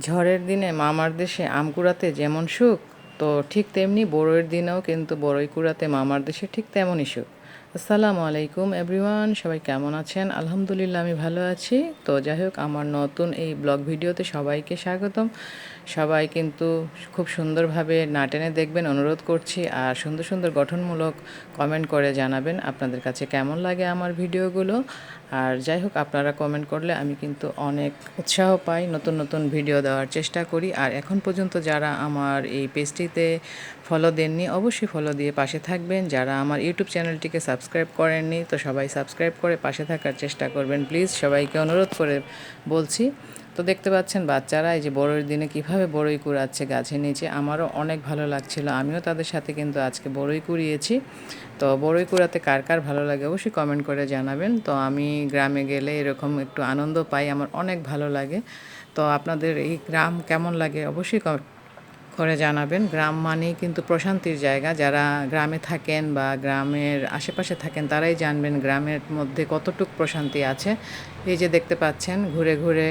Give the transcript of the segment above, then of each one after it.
ঝড়ের দিনে মামার দেশে আম কুড়াতে যেমন সুখ, তো ঠিক তেমনি বড়ইয়ের দিনেও কিন্তু বড়ই কুড়াতে মামার দেশে ঠিক তেমনই সুখ। আসসালামু আলাইকুম এভরিওয়ান, সবাই কেমন আছেন? আলহামদুলিল্লাহ আমি ভালো আছি। তো যাই হোক, আমার নতুন এই ব্লগ ভিডিওতে সবাইকে স্বাগতম। সবাই কিন্তু খুব সুন্দরভাবে না টেনে দেখবেন অনুরোধ করছি, আর সুন্দর সুন্দর গঠনমূলক কমেন্ট করে জানাবেন আপনাদের কাছে কেমন লাগে আমার ভিডিওগুলো। আর যাই হোক, আপনারা কমেন্ট করলে আমি কিন্তু অনেক উৎসাহ পাই, নতুন নতুন ভিডিও দেওয়ার চেষ্টা করি। আর এখন পর্যন্ত যারা আমার এই পেজটিতে ফলো দেননি, অবশ্যই ফলো দিয়ে পাশে থাকবেন। যারা আমার ইউটিউব চ্যানেলটিকে সাবস্ক্রাইব করেননি, তো সবাই সাবস্ক্রাইব করে পাশে থাকার চেষ্টা করবেন প্লিজ, সবাইকে অনুরোধ করে বলছি। তো দেখতে পাচ্ছেন বাচ্চারা এই যে বড়ইয়ের দিনে কিভাবে বড়ই কুড়াচ্ছে গাছের নিচে, আমারও অনেক ভালো লাগছিল। আমিও তাদের সাথে কিন্তু আজকে বড়ই কুড়িয়েছি। তো বড়ই কুড়াতে কার কার ভালো লাগে অবশ্যই কমেন্ট করে জানাবেন। তো আমি গ্রামে গেলে এরকম একটু আনন্দ পাই, আমার অনেক ভালো লাগে। তো আপনাদের এই গ্রাম কেমন লাগে অবশ্যই করে জানাবেন। গ্রাম মানেই কিন্তু প্রশান্তির জায়গা। যারা গ্রামে থাকেন বা গ্রামের আশেপাশে থাকেন তারাই জানবেন গ্রামের মধ্যে কতটুক প্রশান্তি আছে। এই যে দেখতে পাচ্ছেন ঘুরে ঘুরে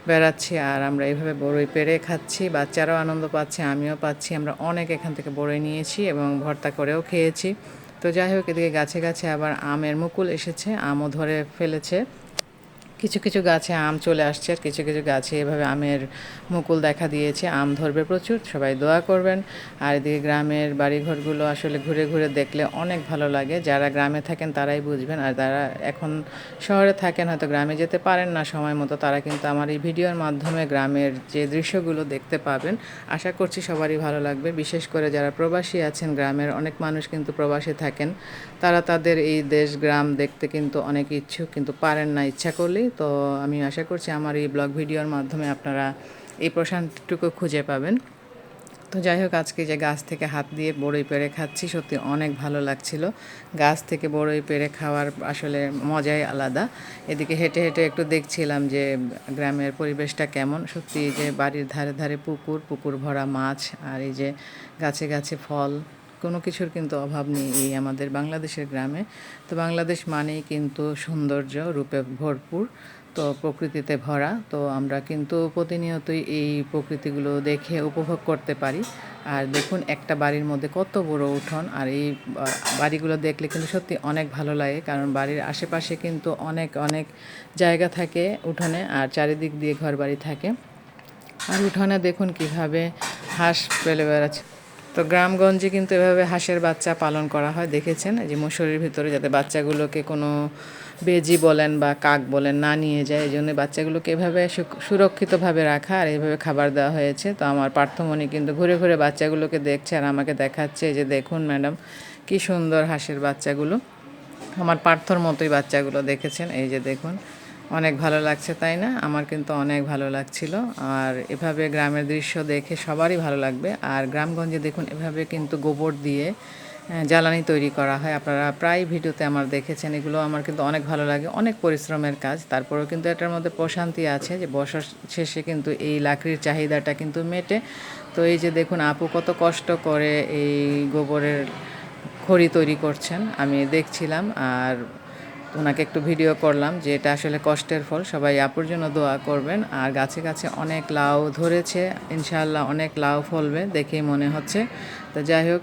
বেড়াচ্ছি, আর আমরা এইভাবে বড়ই পেড়ে খাচ্ছি, বাচ্চারাও আনন্দ পাচ্ছে, আমিও পাচ্ছি। আমরা অনেক এখান থেকে বড়ই নিয়েছি এবং ভর্তা করেও খেয়েছি। তো যাই হোক, এদিকে গাছে গাছে আবার আমের মুকুল এসেছে, আমও ধরে ফেলেছে। কিছু কিছু গাছে আম চলে আসছে, আর কিছু কিছু গাছে এভাবে আমের মুকুল দেখা দিয়েছে। আম ধরবে প্রচুর, সবাই দোয়া করবেন। আর এদিকে গ্রামের বাড়িঘরগুলো আসলে ঘুরে ঘুরে দেখলে অনেক ভালো লাগে। যারা গ্রামে থাকেন তারাই বুঝবেন, আর যারা এখন শহরে থাকেন হয়তো গ্রামে যেতে পারেন না সময় মতো, তারা কিন্তু আমার এই ভিডিওর মাধ্যমে গ্রামের যে দৃশ্যগুলো দেখতে পাবেন। আশা করছি সবারই ভালো লাগবে। বিশেষ করে যারা প্রবাসী আছেন, গ্রামের অনেক মানুষ কিন্তু প্রবাসী থাকেন, তারা তাদের এই দেশ গ্রাম দেখতে কিন্তু অনেক ইচ্ছুক, কিন্তু পারেন না ইচ্ছা করলেই। তো আমি আশা করছি আমার এই ব্লগ ভিডিওর মাধ্যমে আপনারা এই প্রশান্তিটুকু খুঁজে পাবেন। তো যাই হোক, আজকে যে গাছ থেকে হাত দিয়ে বড়ই পেড়ে খাচ্ছি, সত্যি অনেক ভালো লাগছিল। গাছ থেকে বড়ই পেড়ে খাওয়ার আসলে মজাই আলাদা। এদিকে হেঁটে হেঁটে একটু দেখছিলাম যে গ্রামের পরিবেশটা কেমন। সত্যি যে বাড়ির ধারে ধারে পুকুর, পুকুর ভরা মাছ, আর এই যে গাছে গাছে ফল, কোনো কিছুর কিন্তু অভাব নেই এই আমাদের বাংলাদেশের গ্রামে। তো বাংলাদেশ মানেই কিন্তু সৌন্দর্য রূপে ভরপুর, তো প্রকৃতিতে ভরা। তো আমরা কিন্তু প্রতিনিয়তই এই প্রকৃতিগুলো দেখে উপভোগ করতে পারি। আর দেখুন একটা বাড়ির মধ্যে কত বড় উঠোন, আর এই বাড়িগুলো দেখলে কিন্তু সত্যি অনেক ভালো লাগে, কারণ বাড়ির আশেপাশে কিন্তু অনেক অনেক জায়গা থাকে উঠোনে, আর চারিদিক দিয়ে ঘরবাড়ি থাকে। আর উঠোনে দেখুন কিভাবে হাঁস ফেলে বেড়াচ্ছে। তো গ্রামগঞ্জে কিন্তু এভাবে হাঁসের বাচ্চা পালন করা হয়, দেখেছেন, এই যে মশারির ভিতরে, যাতে বাচ্চাগুলোকে কোনো বেজি বলেন বা কাক বলেন না নিয়ে যায়। এই জন্য বাচ্চাগুলোকে এভাবে সুরক্ষিতভাবে রাখা, আর এইভাবে খাবার দেওয়া হয়েছে। তো আমার পার্থমণি কিন্তু ঘুরে ঘুরে বাচ্চাগুলোকে দেখছে আর আমাকে দেখাচ্ছে যে দেখুন ম্যাডাম কি সুন্দর হাঁসের বাচ্চাগুলো। আমার পার্থর মতোই বাচ্চাগুলো, দেখেছেন, এই যে দেখুন, অনেক ভালো লাগছে তাই না? আমার কিন্তু অনেক ভালো লাগছিল। আর এভাবে গ্রামের দৃশ্য দেখে সবারই ভালো লাগবে। আর গ্রামগঞ্জে দেখুন এভাবে কিন্তু গোবর দিয়ে জ্বালানি তৈরি করা হয়, আপনারা প্রায় ভিডিওতে আমার দেখেছেন। এগুলো আমার কিন্তু অনেক ভালো লাগে, অনেক পরিশ্রমের কাজ, তারপরেও কিন্তু এটার মধ্যে প্রশান্তি আছে যে বর্ষার শেষে কিন্তু এই লাকড়ির চাহিদাটা কিন্তু মেটে। তো এই যে দেখুন আপু কত কষ্ট করে এই গোবরের খড়ি তৈরি করছেন, আমি দেখছিলাম। আর ওনাকে একটু ভিডিও করলাম যে এটা আসলে কষ্টের ফল। সবাই আপুর জন্য দোয়া করবেন। আর গাছে গাছে অনেক লাউ ধরেছে, ইনশাআল্লাহ অনেক লাউ ফলবে দেখেই মনে হচ্ছে। তো যাই হোক,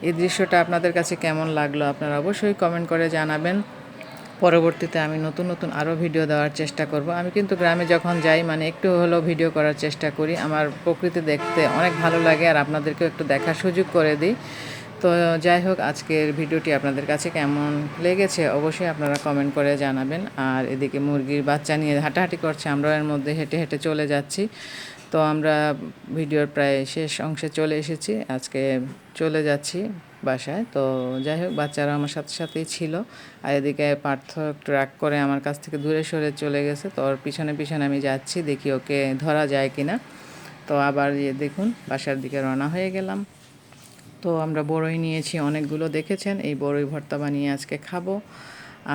এই দৃশ্যটা আপনাদের কাছে কেমন লাগলো আপনারা অবশ্যই কমেন্ট করে জানাবেন। পরবর্তীতে আমি নতুন নতুন আরও ভিডিও দেওয়ার চেষ্টা করব। আমি কিন্তু গ্রামে যখন যাই মানে একটু হলেও ভিডিও করার চেষ্টা করি, আমার প্রকৃতি দেখতে অনেক ভালো লাগে, আর আপনাদেরকেও একটু দেখার সুযোগ করে দিই। তো যাই হোক, আজকের ভিডিওটি আপনাদের কাছে কেমন লেগেছে অবশ্যই আপনারা কমেন্ট করে জানাবেন। আর এদিকে মুরগির বাচ্চা নিয়ে হাঁটাহাঁটি করছে, আমরাও এর মধ্যে হেঁটে হেঁটে চলে যাচ্ছি। তো আমরা ভিডিওর প্রায় শেষ অংশে চলে এসেছি, আজকে চলে যাচ্ছি বাসায়। তো যাই হোক, বাচ্চারা আমার সাথে সাথেই ছিল। আর এদিকে পার্থ একটু রাগ করে আমার কাছ থেকে দূরে সরে চলে গেছে, তো ওর পিছনে পিছনে আমি যাচ্ছি, দেখি ওকে ধরা যায় কিনা। তো আবার দেখুন বাসার দিকে রওনা হয়ে গেলাম। তো আমরা বড়ই নিয়েছি অনেকগুলো, দেখেছেন, এই বড়ই ভর্তা বানিয়ে আজকে খাবো।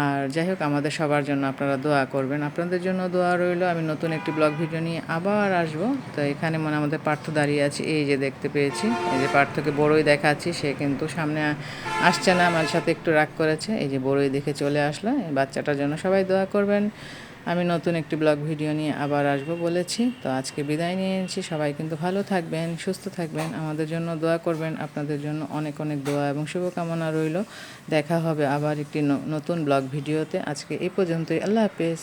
আর যাই হোক, আমাদের সবার জন্য আপনারা দোয়া করবেন, আপনাদের জন্য দোয়া রইল। আমি নতুন একটি ব্লগ ভিডিও নিয়ে আবার আসবো। তো এখানে মনে আমাদের পার্থ দাঁড়িয়ে আছে, এই যে দেখতে পেয়েছি, এই যে পার্থকে বড়ই দেখাচ্ছি, সে কিন্তু সামনে আসছে না, আমার সাথে একটু রাগ করেছে। এই যে বড়ই দেখে চলে আসলো, এই বাচ্চাটার জন্য সবাই দোয়া করবেন। আমি নতুন একটি ব্লগ ভিডিও নিয়ে আবার আসবো বলেছি। তো আজকে বিদায় নিয়ে নিচ্ছি। সবাই কিন্তু ভালো থাকবেন, সুস্থ থাকবেন, আমাদের জন্য দোয়া করবেন। আপনাদের জন্য অনেক অনেক দোয়া এবং শুভকামনা রইল। দেখা হবে আবার একটি নতুন ব্লগ ভিডিওতে। আজকে এই পর্যন্তই। আল্লাহ হাফেজ।